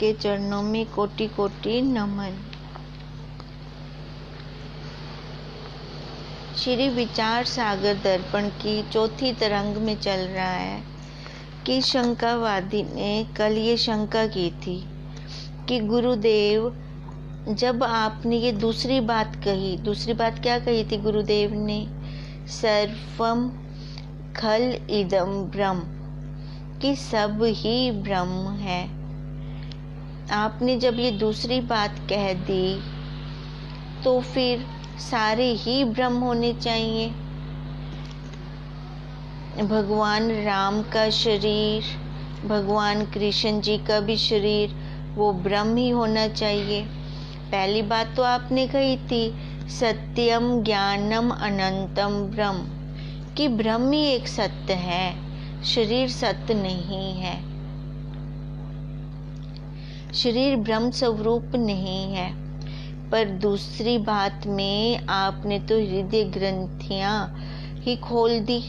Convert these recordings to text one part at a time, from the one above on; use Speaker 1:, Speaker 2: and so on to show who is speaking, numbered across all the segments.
Speaker 1: आपके चरणों में कोटि कोटि नमन। श्री विचार सागर दर्पण की चौथी तरंग में चल रहा है कि शंकावादी ने कल ये शंका की थी कि गुरुदेव, जब आपने ये दूसरी बात कही, दूसरी बात क्या कही थी गुरुदेव ने? सर्वम खल इदम ब्रह्म, कि सब ही ब्रह्म है। आपने जब ये दूसरी बात कह दी तो फिर सारे ही ब्रह्म होने चाहिए। भगवान राम का शरीर, भगवान कृष्ण जी का भी शरीर, वो ब्रह्म ही होना चाहिए। पहली बात तो आपने कही थी सत्यम ज्ञानम अनंतम ब्रह्म, कि ब्रह्म ही एक सत्य है, शरीर सत्य नहीं है, शरीर ब्रह्म स्वरूप नहीं है। पर दूसरी बात में आपने तो हृदय ग्रंथियां ही खोल दी।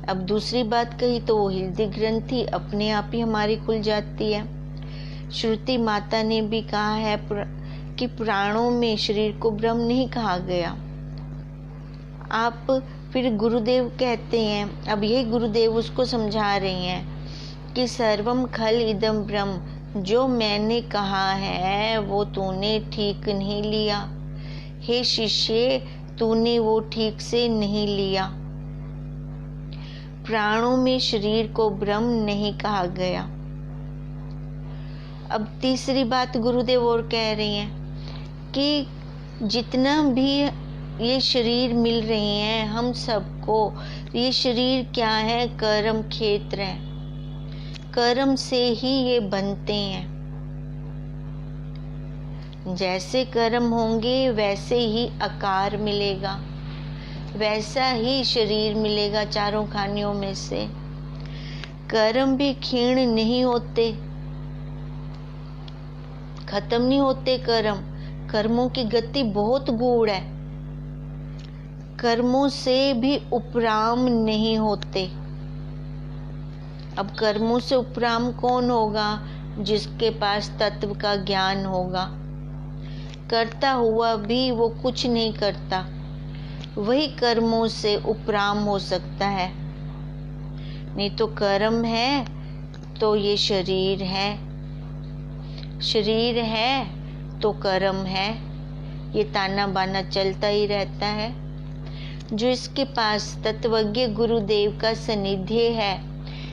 Speaker 1: अब दूसरी बात कही तो वो हृदय ग्रंथि अपने आप ही हमारी खुल जाती है। श्रुति माता ने भी कहा है कि पुराणों में शरीर को ब्रह्म नहीं कहा गया। आप फिर गुरुदेव कहते हैं, अब यही गुरुदेव उसको समझा रहे हैं कि सर्वम खल इदम ब्रह्म, जो मैंने कहा है वो तूने ठीक नहीं लिया। हे शिष्य, तूने वो ठीक से नहीं लिया। प्राणों में शरीर को ब्रह्म नहीं कहा गया। अब तीसरी बात गुरुदेव और कह रहे हैं कि जितना भी ये शरीर मिल रहे हैं हम सबको, ये शरीर क्या है? कर्म क्षेत्र है। कर्म से ही ये बनते हैं। जैसे कर्म होंगे वैसे ही आकार मिलेगा, वैसा ही शरीर मिलेगा चारों खानियों में से। कर्म भी क्षीण नहीं होते, खत्म नहीं होते कर्म। कर्मों की गति बहुत गूढ़ है, कर्मों से भी उपराम नहीं होते। अब कर्मों से उपराम कौन होगा? जिसके पास तत्व का ज्ञान होगा। करता हुआ भी वो कुछ नहीं करता, वही कर्मों से उपराम हो सकता है। नहीं तो कर्म है तो ये शरीर है, शरीर है तो कर्म है, ये ताना बाना चलता ही रहता है। जो इसके पास तत्वज्ञ गुरुदेव का सानिध्य है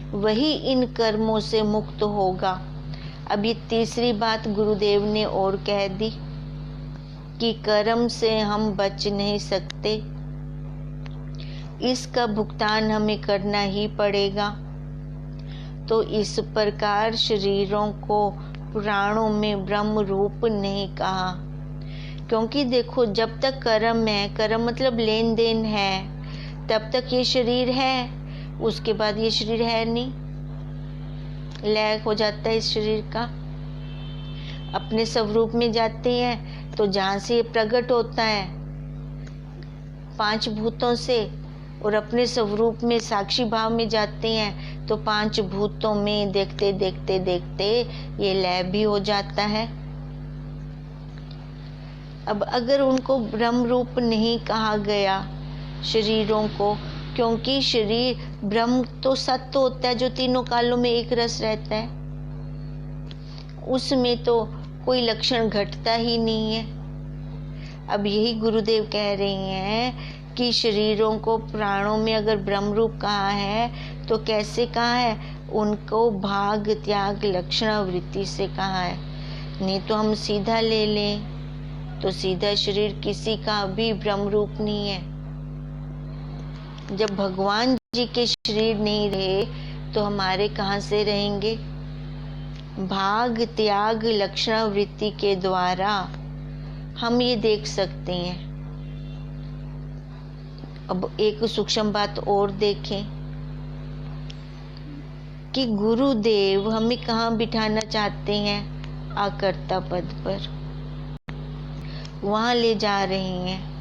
Speaker 1: वही इन कर्मों से मुक्त होगा। अब ये तीसरी बात गुरुदेव ने और कह दी कि कर्म से हम बच नहीं सकते, इसका भुगतान हमें करना ही पड़ेगा। तो इस प्रकार शरीरों को पुराणों में ब्रह्म रूप नहीं कहा, क्योंकि देखो जब तक कर्म है, कर्म मतलब लेन देन है, तब तक ये शरीर है, उसके बाद ये शरीर है नहीं, लय हो जाता है इस शरीर का। अपने स्वरूप में जाते हैं तो जहाँ से ये प्रकट होता है 5 भूतों से, और अपने स्वरूप में साक्षी भाव में जाते हैं तो 5 भूतों में देखते देखते देखते ये लय भी हो जाता है। अब अगर उनको ब्रह्म रूप नहीं कहा गया शरीरों को, क्योंकि शरीर ब्रह्म तो सत्य होता है जो तीनों कालों में एक रस रहता है, उसमें तो कोई लक्षण घटता ही नहीं है। अब यही गुरुदेव कह रहे हैं कि शरीरों को प्राणों में अगर ब्रह्म रूप कहा है तो कैसे कहा है? उनको भाग त्याग लक्षण वृत्ति से कहा है। नहीं तो हम सीधा ले लें तो सीधा शरीर किसी का भी ब्रह्म रूप नहीं है। जब भगवान जी के शरीर नहीं रहे तो हमारे कहाँ से रहेंगे? भाग त्याग लक्षण वृत्ति के द्वारा हम ये देख सकते हैं। अब एक सूक्ष्म बात और देखें कि गुरुदेव हमें कहाँ बिठाना चाहते हैं? आकर्ता पद पर, वहां ले जा रहे हैं।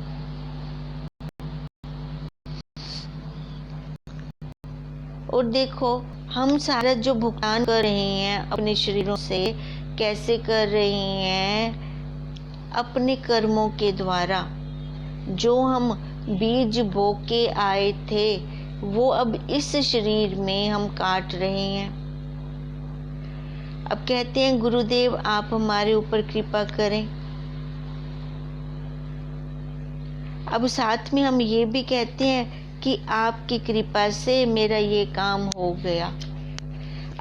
Speaker 1: और देखो हम सारा जो भुगतान कर रहे हैं अपने शरीरों से, कैसे कर रहे हैं? अपने कर्मों के द्वारा। जो हम बीज बो के आए थे वो अब इस शरीर में हम काट रहे हैं। अब कहते हैं गुरुदेव आप हमारे ऊपर कृपा करें। अब साथ में हम ये भी कहते हैं कि आपकी कृपा से मेरा ये काम हो गया।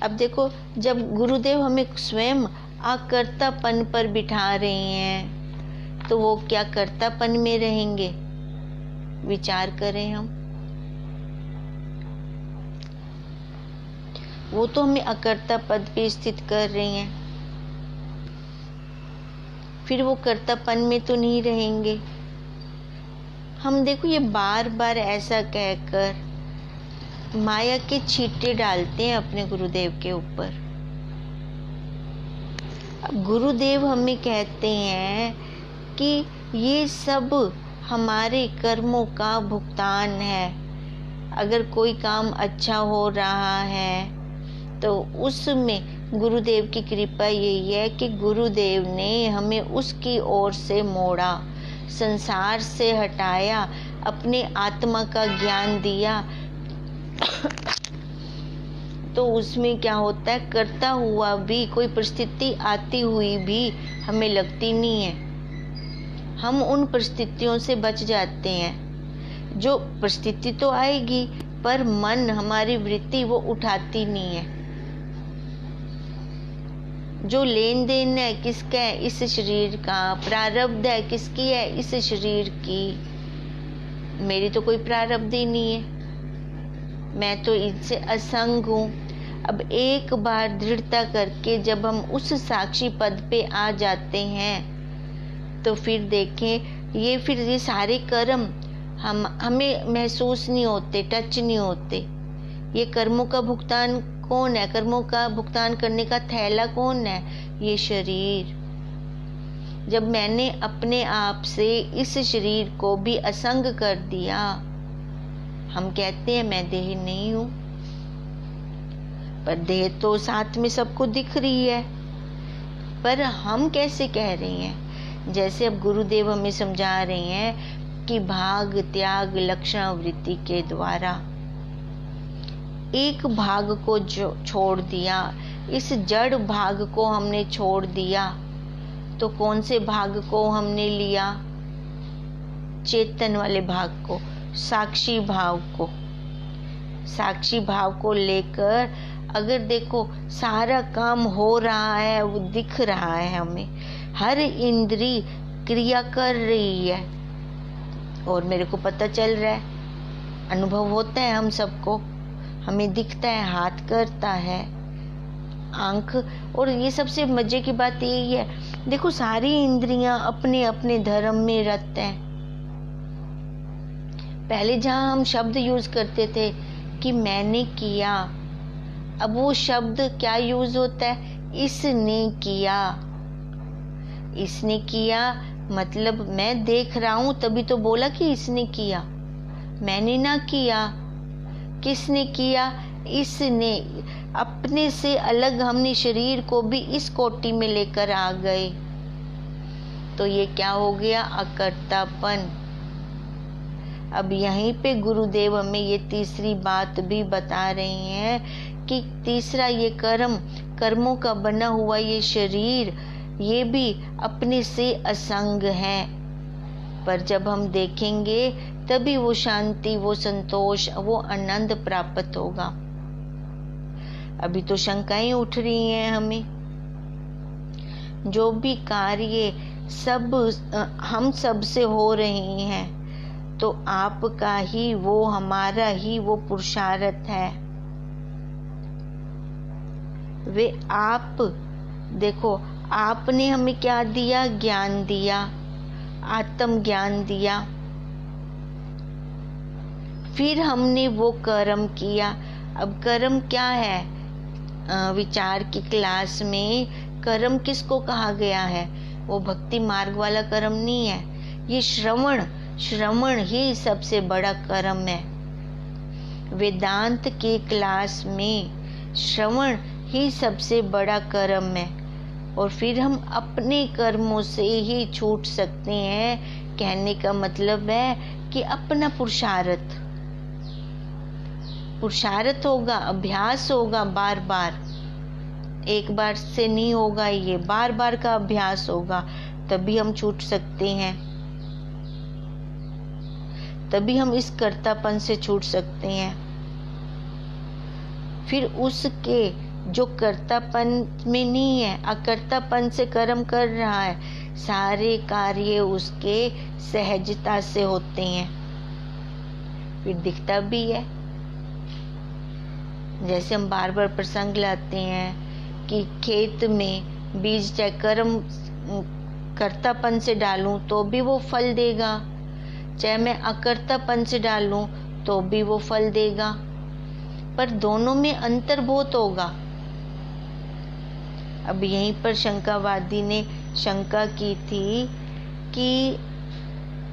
Speaker 1: अब देखो, जब गुरुदेव हमें स्वयं अकर्तापन पर बिठा रहे हैं तो वो क्या कर्तापन में रहेंगे? विचार करें हम। वो तो हमें अकर्ता पद पे स्थित कर रही हैं, फिर वो कर्तापन में तो नहीं रहेंगे। हम देखो ये बार बार ऐसा कहकर माया के छींटे डालते हैं अपने गुरुदेव के ऊपर। अब गुरुदेव हमें कहते हैं कि ये सब हमारे कर्मों का भुगतान है। अगर कोई काम अच्छा हो रहा है तो उसमें गुरुदेव की कृपा यही है कि गुरुदेव ने हमें उसकी ओर से मोड़ा, संसार से हटाया, अपने आत्मा का ज्ञान दिया। तो उसमें क्या होता है, करता हुआ भी कोई परिस्थिति आती हुई भी हमें लगती नहीं है। हम उन परिस्थितियों से बच जाते हैं। जो परिस्थिति तो आएगी पर मन, हमारी वृत्ति वो उठाती नहीं है। जो लेन देन है किसका है? इस शरीर का। प्रारब्ध है किसकी है? इस शरीर की। मेरी तो कोई प्रारब्ध ही नहीं है, मैं तो इनसे असंग हूँ। अब एक बार दृढ़ता करके जब हम उस साक्षी पद पे आ जाते हैं तो फिर देखें ये सारे कर्म हमें महसूस नहीं होते, टच नहीं होते। ये कर्मों का भुगतान कौन है? कर्मों का भुगतान करने का थैला कौन है? ये शरीर। जब मैंने अपने आप से इस शरीर को भी असंग कर दिया, हम कहते हैं मैं देह नहीं हूं, पर देह तो साथ में सबको दिख रही है। पर हम कैसे कह रहे हैं? जैसे अब गुरुदेव हमें समझा रहे हैं कि भाग त्याग लक्षण वृत्ति के द्वारा एक भाग को छोड़ दिया, इस जड़ भाग को हमने छोड़ दिया, तो कौन से भाग को हमने लिया? चेतन वाले भाग को, साक्षी भाव को। साक्षी भाव को लेकर अगर देखो सारा काम हो रहा है, वो दिख रहा है हमें, हर इंद्री क्रिया कर रही है और मेरे को पता चल रहा है, अनुभव होता है हम सबको, हमें दिखता है, हाथ करता है, आंख। और ये सबसे मजे की बात यही है, देखो सारी इंद्रियां अपने अपने धर्म में रत हैं। पहले जहां हम शब्द यूज करते थे कि मैंने किया, अब वो शब्द क्या यूज होता है? इसने किया। इसने किया मतलब मैं देख रहा हूं तभी तो बोला कि इसने किया, मैंने ना किया। किसने किया? इसने। अपने से अलग हमने शरीर को भी इस कोटि में लेकर आ गए, तो ये क्या हो गया? अकर्तापन। अब यहीं पे गुरुदेव हमें ये तीसरी बात भी बता रहे हैं कि तीसरा ये कर्मों का बना हुआ ये शरीर, ये भी अपने से असंग है। पर जब हम देखेंगे तभी वो शांति, वो संतोष, वो आनंद प्राप्त होगा। अभी तो शंकाएं उठ रही हैं हमें। जो भी कार्य सब हम सब से हो रहे हैं तो आपका ही वो, हमारा ही वो पुरुषार्थ है। वे आप देखो, आपने हमें क्या दिया? ज्ञान दिया, आत्म ज्ञान दिया। फिर हमने वो कर्म किया। अब कर्म क्या है? विचार की क्लास में कर्म किसको कहा गया है? वो भक्ति मार्ग वाला कर्म नहीं है, ये श्रवण ही सबसे बड़ा कर्म है। वेदांत की क्लास में श्रवण ही सबसे बड़ा कर्म है। और फिर हम अपने कर्मों से ही छूट सकते हैं। कहने का मतलब है कि अपना पुरुषार्थ होगा, अभ्यास होगा, बार बार, एक बार से नहीं होगा, ये बार बार का अभ्यास होगा, तभी हम छूट सकते हैं, तभी हम इस कर्तापन से छूट सकते हैं। फिर उसके जो कर्तापन में नहीं है, अकर्तापन से कर्म कर रहा है, सारे कार्य उसके सहजता से होते हैं, फिर दिखता भी है। जैसे हम बार बार प्रसंग लाते हैं कि खेत में बीज चाहे कर्म कर्तापन से डालूं तो भी वो फल देगा, चाहे मैं अकर्तापन से डालूं तो भी वो फल देगा, पर दोनों में अंतर बहुत होगा। अब यहीं पर शंकावादी ने शंका की थी कि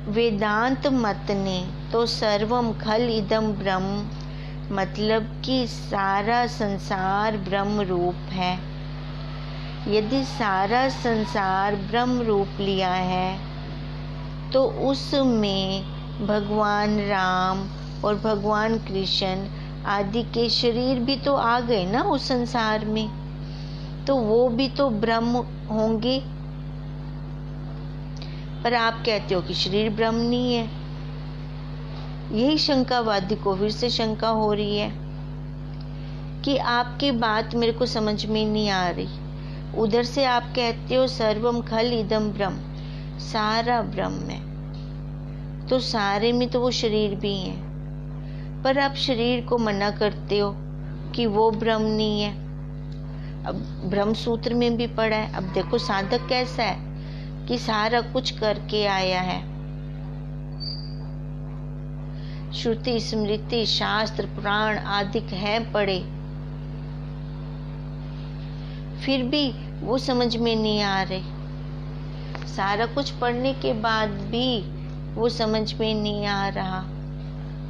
Speaker 1: वेदांत मत ने तो सर्वम खल इदम ब्रह्म, मतलब कि सारा संसार ब्रह्म रूप है। यदि सारा संसार ब्रह्म रूप लिया है तो उसमें भगवान राम और भगवान कृष्ण आदि के शरीर भी तो आ गए ना उस संसार में, तो वो भी तो ब्रह्म होंगे। पर आप कहते हो कि शरीर ब्रह्म नहीं है। यही शंकावादी को फिर से शंका हो रही है कि आपकी बात मेरे को समझ में नहीं आ रही। उधर से आप कहते हो सर्वम खल इदम ब्रह्म, सारा ब्रह्म है, तो सारे में तो वो शरीर भी है, पर आप शरीर को मना करते हो कि वो ब्रह्म नहीं है। अब ब्रह्म सूत्र में भी पढ़ा है। अब देखो साधक कैसा है कि सारा कुछ करके आया है, श्रुति स्मृति शास्त्र पुराण आदि है पढ़े, फिर भी वो समझ में नहीं आ रहे। सारा कुछ पढ़ने के बाद भी वो समझ में नहीं आ रहा,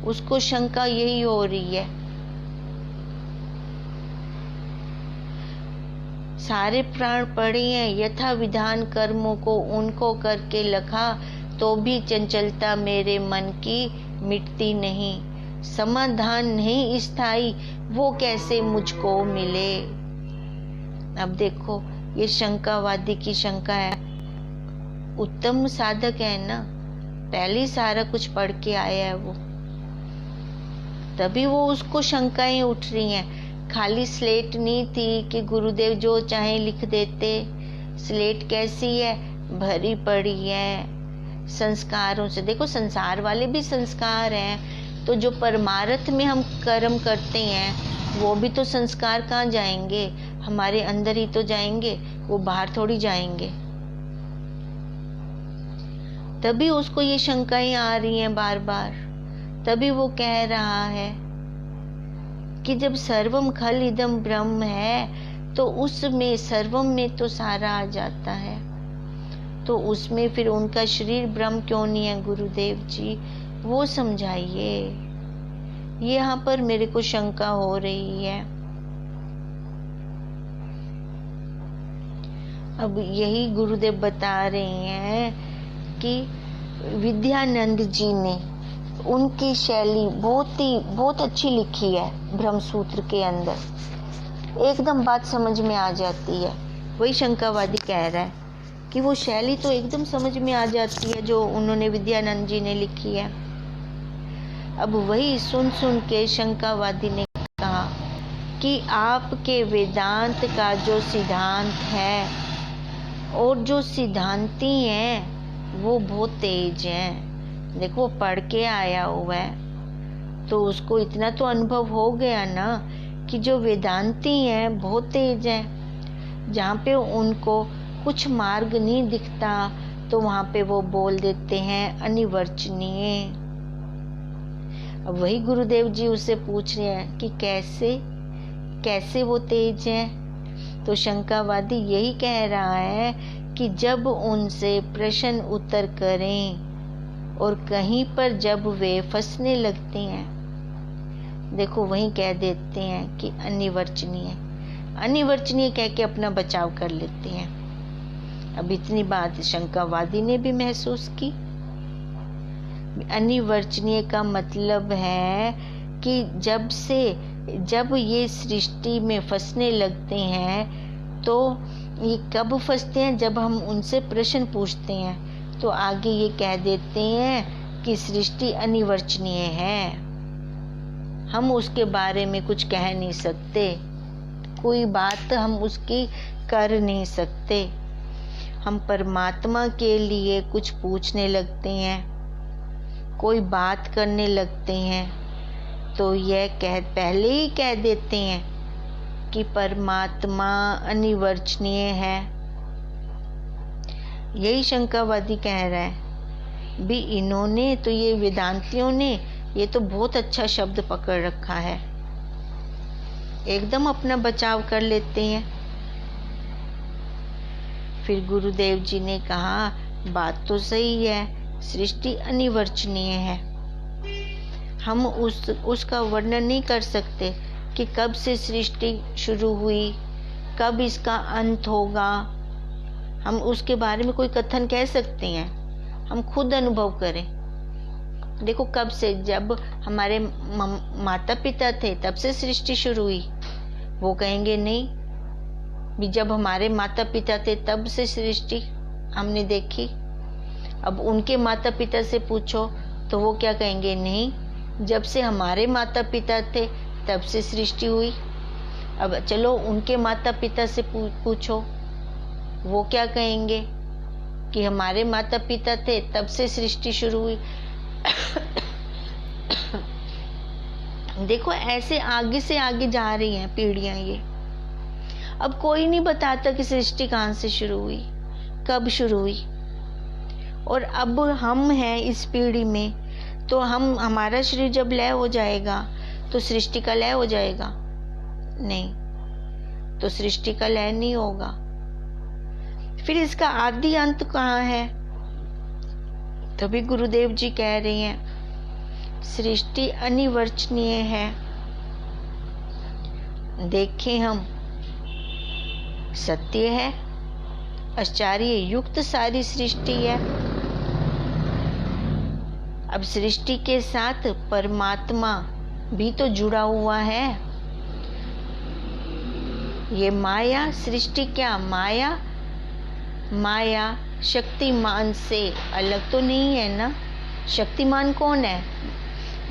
Speaker 1: उसको शंका यही हो रही है। सारे प्राण पढ़े हैं, यथा विधान कर्मों को उनको करके लखा, तो भी चंचलता मेरे मन की मिटती नहीं, समाधान नहीं स्थायी, वो कैसे मुझको मिले। अब देखो ये शंकावादी की शंका है। उत्तम साधक है ना, पहले सारा कुछ पढ़ के आया है वो, तभी वो उसको शंकाएं उठ रही हैं। खाली स्लेट नहीं थी कि गुरुदेव जो चाहे लिख देते। स्लेट कैसी है, भरी पड़ी है संस्कारों से। देखो संसार वाले भी संस्कार हैं, तो जो परमार्थ में हम कर्म करते हैं वो भी तो संस्कार कहाँ जाएंगे, हमारे अंदर ही तो जाएंगे, वो बाहर थोड़ी जाएंगे। तभी उसको ये शंकाएं आ रही हैं बार बार, तभी वो कह रहा है कि जब सर्वम खल इदम ब्रह्म है तो उसमें सर्वम में तो सारा आ जाता है, तो उसमें फिर उनका शरीर ब्रह्म क्यों नहीं है गुरुदेव जी, वो समझाइए। यहाँ पर मेरे को शंका हो रही है। अब यही गुरुदेव बता रहे हैं कि विद्यानंद जी ने उनकी शैली बहुत अच्छी लिखी है ब्रह्मसूत्र के अंदर, एकदम बात समझ में आ जाती है। वही शंकावादी कह रहा है कि वो शैली तो एकदम समझ में आ जाती है जो उन्होंने विद्यानंद जी ने लिखी है। अब वही सुन सुन के शंकावादी ने कहा कि आपके वेदांत का जो सिद्धांत है और जो सिद्धांती हैं वो बहुत तेज हैं। देखो पढ़ के आया हुआ है तो उसको इतना तो अनुभव हो गया ना कि जो वेदांती हैं बहुत तेज हैं। जहाँ पे उनको कुछ मार्ग नहीं दिखता तो वहाँ पे वो बोल देते हैं अनिवर्चनीय। अब वही गुरुदेव जी उससे पूछ रहे हैं कि कैसे वो तेज हैं। तो शंकावादी यही कह रहा है कि जब उनसे प्रश्न उत्तर करें और कहीं पर जब वे फंसने लगते हैं, देखो वहीं कह देते हैं कि अनिवर्चनीय कह के अपना बचाव कर लेते हैं। अब इतनी बात शंकावादी ने भी महसूस की। अनिवर्चनीय का मतलब है कि जब ये सृष्टि में फंसने लगते हैं तो ये कब फंसते हैं, जब हम उनसे प्रश्न पूछते हैं तो आगे ये कह देते हैं कि सृष्टि अनिवर्चनीय है, हम उसके बारे में कुछ कह नहीं सकते, कोई बात हम उसकी कर नहीं सकते। हम परमात्मा के लिए कुछ पूछने लगते हैं, कोई बात करने लगते हैं तो यह पहले ही कह देते हैं कि परमात्मा अनिवर्चनीय है। यही शंकावादी कह रहा है भी। इन्होंने तो, ये वेदांतियों ने ये तो बहुत अच्छा शब्द पकड़ रखा है, एकदम अपना बचाव कर लेते हैं। फिर गुरुदेव जी ने कहा बात तो सही है, सृष्टि अनिवर्चनीय है, हम उसका वर्णन नहीं कर सकते कि कब से सृष्टि शुरू हुई, कब इसका अंत होगा, हम उसके बारे में कोई कथन कह सकते हैं? हम खुद अनुभव करें। देखो कब से, जब हमारे माता पिता थे तब से सृष्टि शुरू हुई, वो कहेंगे नहीं भी जब हमारे माता पिता थे तब से सृष्टि हमने देखी। अब उनके माता पिता से पूछो तो वो क्या कहेंगे, नहीं जब से हमारे माता पिता थे तब से सृष्टि हुई। अब चलो उनके माता पिता से पूछो, वो क्या कहेंगे कि हमारे माता पिता थे तब से सृष्टि शुरू हुई। देखो ऐसे आगे से आगे जा रही हैं पीढ़ियां ये। अब कोई नहीं बताता कि सृष्टि कहाँ से शुरू हुई, कब शुरू हुई। और अब हम हैं इस पीढ़ी में, तो हमारा शरीर जब लय हो जाएगा तो सृष्टि का लय हो जाएगा? नहीं, तो सृष्टि का लय नहीं होगा। फिर इसका आदि अंत कहाँ है? तभी गुरुदेव जी कह रहे हैं सृष्टि अनिवर्चनीय है। देखें हम, सत्य है, आश्चर्य युक्त सारी सृष्टि है। अब सृष्टि के साथ परमात्मा भी तो जुड़ा हुआ है। ये माया सृष्टि, क्या माया शक्तिमान से अलग तो नहीं है ना? शक्तिमान कौन है?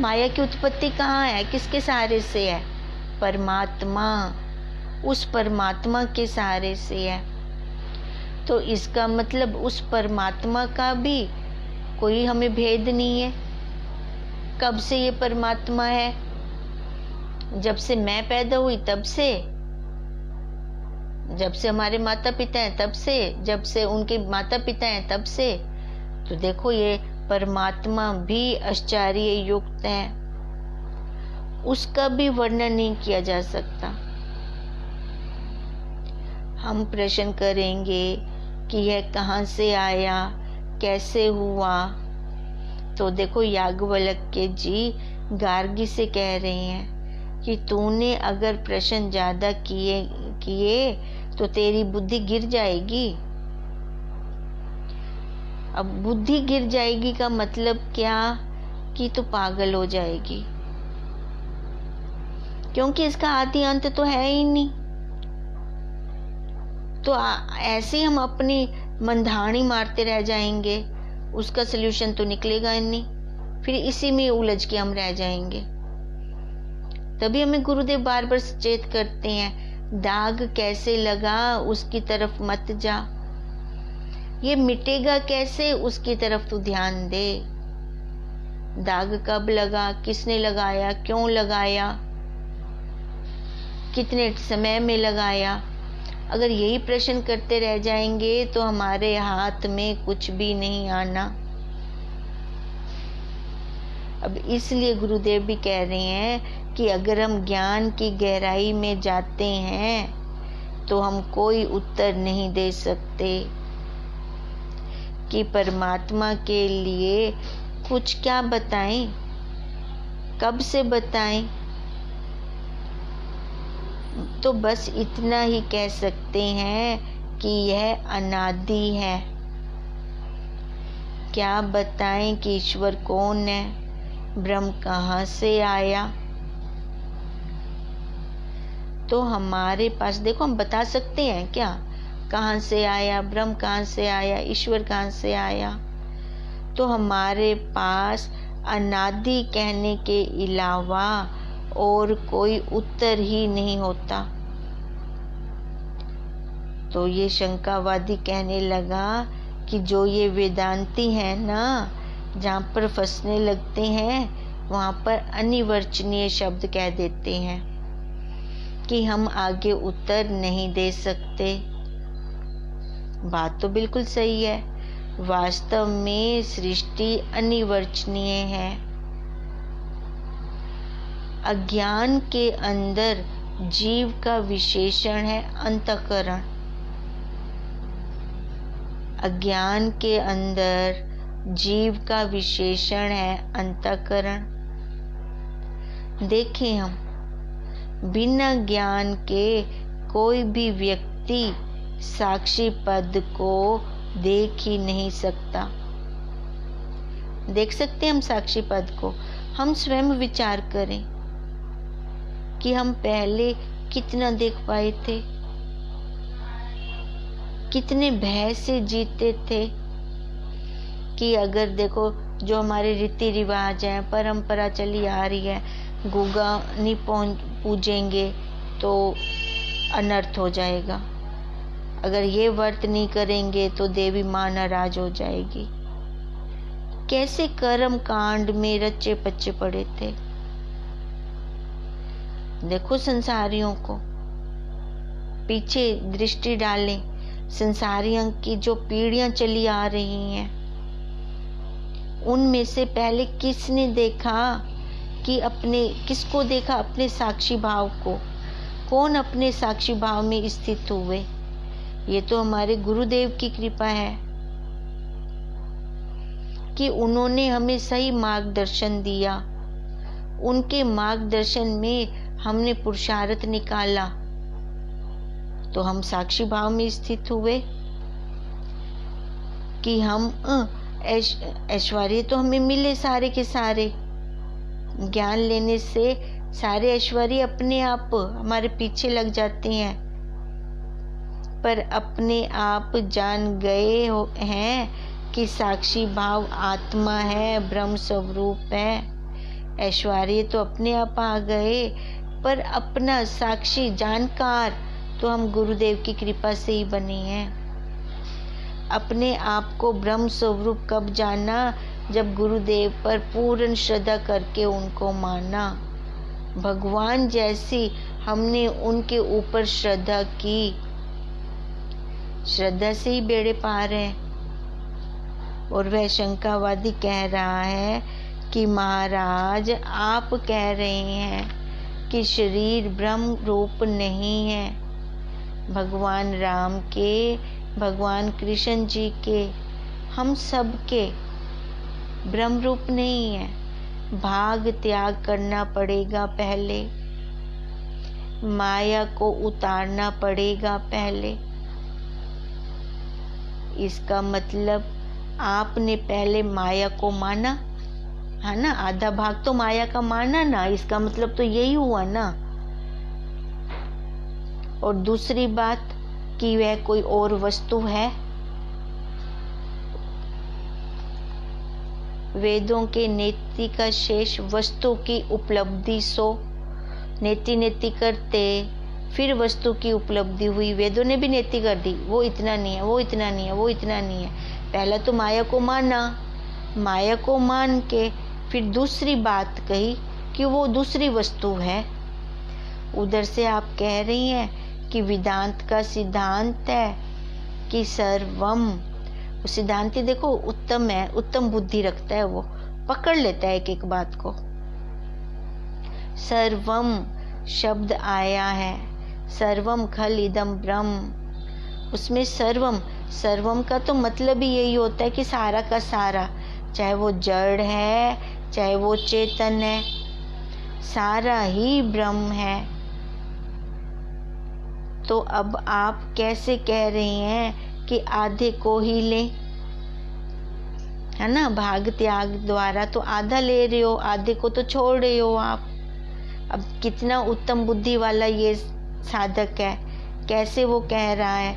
Speaker 1: माया की उत्पत्ति कहाँ है, किसके सहारे से है? परमात्मा, उस परमात्मा के सहारे से है। तो इसका मतलब उस परमात्मा का भी कोई हमें भेद नहीं है। कब से ये परमात्मा है? जब से मैं पैदा हुई तब से, जब से हमारे माता पिता हैं तब से, जब से उनके माता पिता हैं तब से। तो देखो ये परमात्मा भी आश्चर्य युक्त है, उसका भी वर्णन नहीं किया जा सकता। हम प्रश्न करेंगे कि यह कहाँ से आया, कैसे हुआ, तो देखो याज्ञवल्क्य जी गार्गी से कह रहे हैं कि तूने अगर प्रश्न ज्यादा किए तो तेरी बुद्धि गिर जाएगी। अब बुद्धि गिर जाएगी का मतलब क्या? कि तू पागल हो जाएगी, क्योंकि इसका आदि अंत तो है ही नहीं। तो ऐसे हम अपनी मनधाणी मारते रह जाएंगे, उसका सलूशन तो निकलेगा ही नहीं, फिर इसी में उलझ के हम रह जाएंगे। तभी हमें गुरुदेव बार बार सचेत करते हैं, दाग कैसे लगा उसकी तरफ मत जा, ये मिटेगा कैसे उसकी तरफ तू ध्यान दे। दाग कब लगा, किसने लगाया, क्यों लगाया, कितने समय में लगाया, अगर यही प्रश्न करते रह जाएंगे तो हमारे हाथ में कुछ भी नहीं आना। अब इसलिए गुरुदेव भी कह रहे हैं कि अगर हम ज्ञान की गहराई में जाते हैं तो हम कोई उत्तर नहीं दे सकते कि परमात्मा के लिए कुछ क्या बताएं, कब से बताएं। तो बस इतना ही कह सकते हैं कि यह अनादि है। क्या बताएं कि ईश्वर कौन है, ब्रह्म कहाँ से आया। तो हमारे पास देखो, हम बता सकते हैं क्या, कहाँ से आया, ब्रह्म कहाँ से आया, ईश्वर कहाँ से आया। तो हमारे पास अनादि कहने के अलावा और कोई उत्तर ही नहीं होता। तो ये शंकावादी कहने लगा कि जो ये वेदांती है ना, जहाँ पर फंसने लगते हैं वहाँ पर अनिर्वचनीय शब्द कह देते हैं कि हम आगे उत्तर नहीं दे सकते। बात तो बिल्कुल सही है। वास्तव में सृष्टि अनिर्वचनीय है। अज्ञान के अंदर जीव का विशेषण है अंतःकरण। अज्ञान के अंदर जीव का विशेषण है अंतःकरण। देखें, हम बिना ज्ञान के कोई भी व्यक्ति साक्षी पद को देख ही नहीं सकता। देख सकते हम साक्षी पद को। हम स्वयं विचार करें कि हम पहले कितना देख पाए थे, कितने भय से जीते थे कि अगर देखो जो हमारे रीति रिवाज हैं, परंपरा चली आ रही है, गूगा नहीं पूजेंगे तो अनर्थ हो जाएगा, अगर ये व्रत नहीं करेंगे तो देवी माँ नाराज हो जाएगी। कैसे कर्म कांड में रचे पच्चे पड़े थे। देखो संसारियों को, पीछे दृष्टि डालें, संसारियों की जो पीढ़ियां चली आ रही हैं, उनमें से पहले किसने देखा कि किसको देखा, अपने साक्षी भाव को। कौन अपने साक्षी भाव में स्थित हुए। ये तो हमारे गुरुदेव की कृपा है कि उन्होंने हमें सही मार्गदर्शन दिया। उनके मार्गदर्शन में हमने पुरुषार्थ निकाला तो हम साक्षी भाव में स्थित हुए कि हम ऐश्वर्य तो हमें मिले सारे के सारे। ज्ञान लेने से सारे ऐश्वर्य अपने आप हमारे पीछे लग जाते हैं, पर अपने आप जान गए हैं कि साक्षी भाव आत्मा है, ब्रह्म स्वरूप है। ऐश्वर्य तो अपने आप आ गए, पर अपना साक्षी जानकार तो हम गुरुदेव की कृपा से ही बने हैं। अपने आप को ब्रह्म स्वरूप कब जाना, जब गुरुदेव पर पूर्ण श्रद्धा करके उनको माना। भगवान जैसी हमने उनके ऊपर श्रद्धा की, श्रद्धा से ही बेड़े पार हैं। और वह शंकावादी कह रहा है कि महाराज आप कह रहे हैं कि शरीर ब्रह्म रूप नहीं है। भगवान राम के, भगवान कृष्ण जी के, हम सब के ब्रह्म रूप नहीं है। भाग त्याग करना पड़ेगा पहले, माया को उतारना पड़ेगा पहले। इसका मतलब आपने पहले माया को माना है ना, आधा भाग तो माया का माना ना, इसका मतलब तो यही हुआ ना। और दूसरी बात कि वह कोई और वस्तु है। वेदों के नेति का शेष वस्तु की उपलब्धि सो। नेति नेति करते फिर वस्तु की उपलब्धि हुई। वेदों ने भी नेति कर दी, वो इतना नहीं है, वो इतना नहीं है, वो इतना नहीं है। पहला तो माया को माना, माया को मान के फिर दूसरी बात कही कि वो दूसरी वस्तु है। उधर से आप कह रही हैं कि वेदांत का सिद्धांत है कि सर्वम। सिद्धांति देखो उत्तम है, उत्तम बुद्धि रखता है, वो पकड़ लेता है एक एक बात को। सर्वम शब्द आया है, सर्वम खल इदम ब्रह्म। उसमें सर्वम, सर्वम का तो मतलब ही यही होता है कि सारा का सारा, चाहे वो जड़ है चाहे वो चेतन है, सारा ही ब्रह्म है। तो अब आप कैसे कह रहे हैं कि आधे को ही ले, है ना। भाग त्याग द्वारा तो आधा ले रहे हो, आधे को तो छोड़ रहे हो आप। अब कितना उत्तम बुद्धि वाला ये साधक है, कैसे वो कह रहा है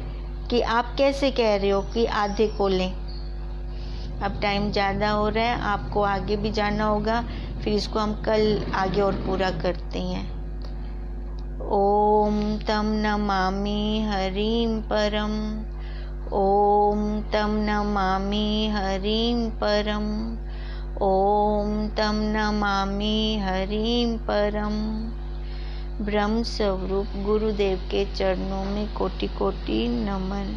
Speaker 1: कि आप कैसे कह रहे हो कि आधे को लें। अब टाइम ज़्यादा हो रहा है, आपको आगे भी जाना होगा, फिर इसको हम कल आगे और पूरा करते हैं। ओम तम नमामि हरिं परम, ओम तम नमामि हरिं परम, ओम तम नमामि हरिं परम। ब्रह्म स्वरूप गुरुदेव के चरणों में कोटि कोटि नमन।